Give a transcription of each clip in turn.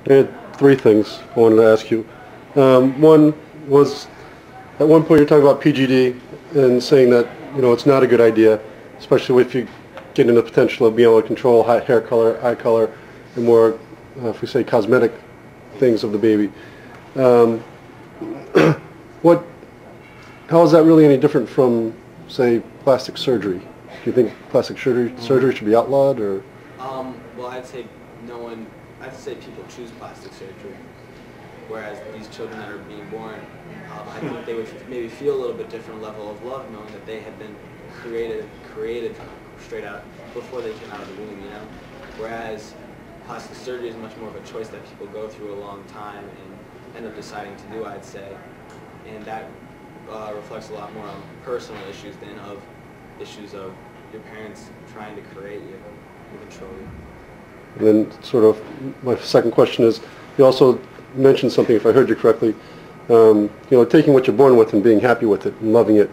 I had three things I wanted to ask you. One was, at one point you're talking about PGD and saying that, you know, it's not a good idea, especially if you get into the potential of being able to control hair color, eye color, and more, if we say, cosmetic things of the baby. How is that really any different from, say, plastic surgery? Do you think plastic surgery should be outlawed, or? Well, I'd say I'd say people choose plastic surgery, whereas these children that are being born, I think they would maybe feel a little bit different level of love knowing that they had been created straight out before they came out of the womb, you know? Whereas plastic surgery is much more of a choice that people go through a long time and end up deciding to do, I'd say. And that reflects a lot more on personal issues than of issues of your parents trying to create you and control you. And then sort of my second question is, you also mentioned something, if I heard you correctly, you know, taking what you're born with and being happy with it and loving it,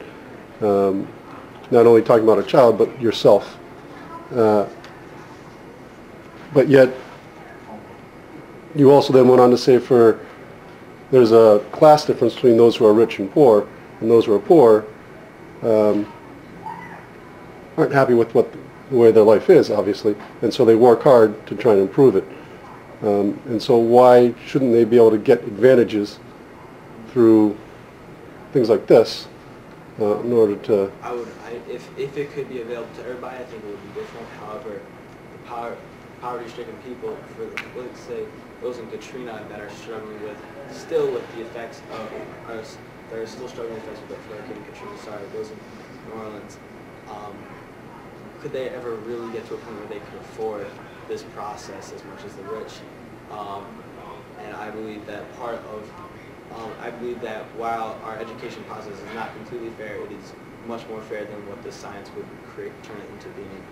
not only talking about a child, but yourself. But yet, you also then went on to say there's a class difference between those who are rich and poor, and those who are poor aren't happy with the way their life is, obviously, and so they work hard to try and improve it. And so why shouldn't they be able to get advantages through things like this in order to... If it could be available to everybody, I think it would be different. However, the poverty-stricken people, for let's say those in Katrina that are struggling with the effects of, that are still struggling with the effects of Hurricane Katrina, those in New Orleans, could they ever really get to a point where they could afford this process as much as the rich? And I believe that while our education process is not completely fair, it is much more fair than what the science would turn it into being.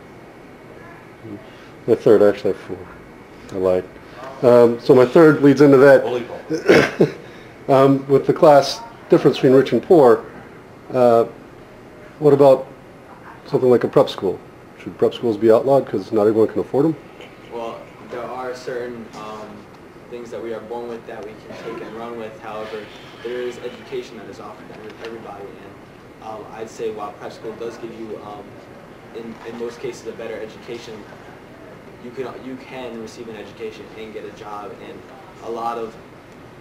My third, actually, I have four. I lied. So my third leads into that. With the class difference between rich and poor, what about something like a prep school? Should prep schools be outlawed because not everyone can afford them? Well, there are certain things that we are born with that we can take and run with. However, there is education that is offered to everybody, and I'd say while prep school does give you, in most cases, a better education, you can receive an education and get a job. And a lot of,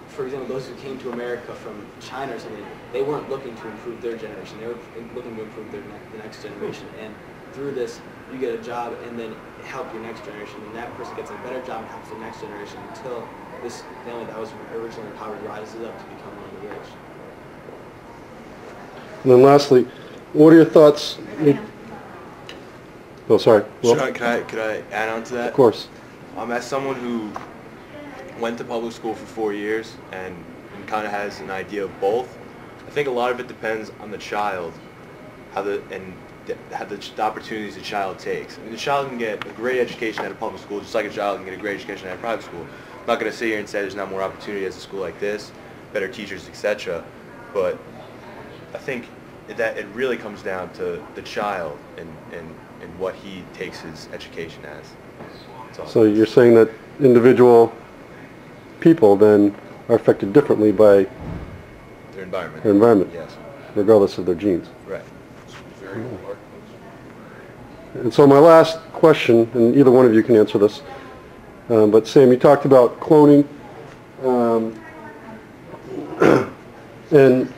for example, those who came to America from China or something, they weren't looking to improve their generation. They were looking to improve the next generation. And through this, you get a job and then help your next generation. And that person gets a better job and helps the next generation until this family that was originally in poverty rises up to become one of the rich. And then lastly, what are your thoughts? Oh, sorry. Well, could I add on to that? Of course. As someone who went to public school for 4 years and kind of has an idea of both, I think a lot of it depends on the child, the opportunities the child takes. I mean, the child can get a great education at a public school just like a child can get a great education at a private school. I'm not going to sit here and say there's not more opportunity at a school like this, better teachers, etc. But I think that it really comes down to the child and what he takes his education as. So you're saying that individual people then are affected differently by their environment. Their environment. Yes. Regardless of their genes. Right. Very important. And so my last question, and either one of you can answer this, but Sam, you talked about cloning, and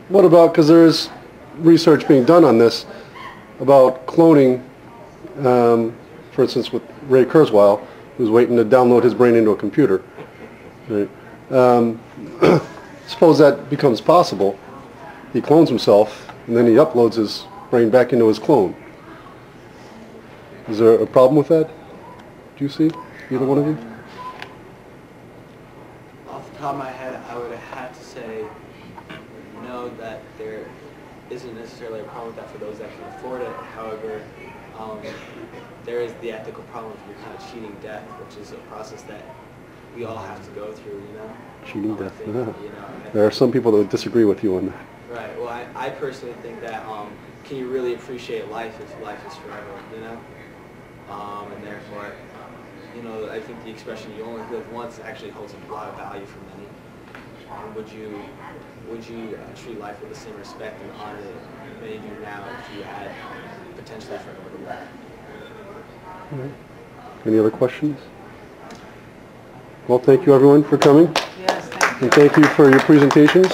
what about, because there is research being done on this, about cloning, for instance with Ray Kurzweil, who's waiting to download his brain into a computer. Right? Suppose that becomes possible. He clones himself, and then he uploads his brain back into his clone. Is there a problem with that? Do you see, either one of you? Off the top of my head, I would have to say no, that there isn't necessarily a problem with that for those that can afford it. However, there is the ethical problem if you're kind of cheating death, which is a process that we all have to go through, you know? Cheating death. You know, there are some people that would disagree with you on that. Right. Well, I personally think that can you really appreciate life if life is forever, you know? And therefore, you know, I think the expression "you only live once" actually holds a lot of value for many. Would you treat life with the same respect and honor that many do now if you had potentially forever to live? All right. Any other questions? Well, thank you everyone for coming. Yes, thank you. And thank you for your presentations.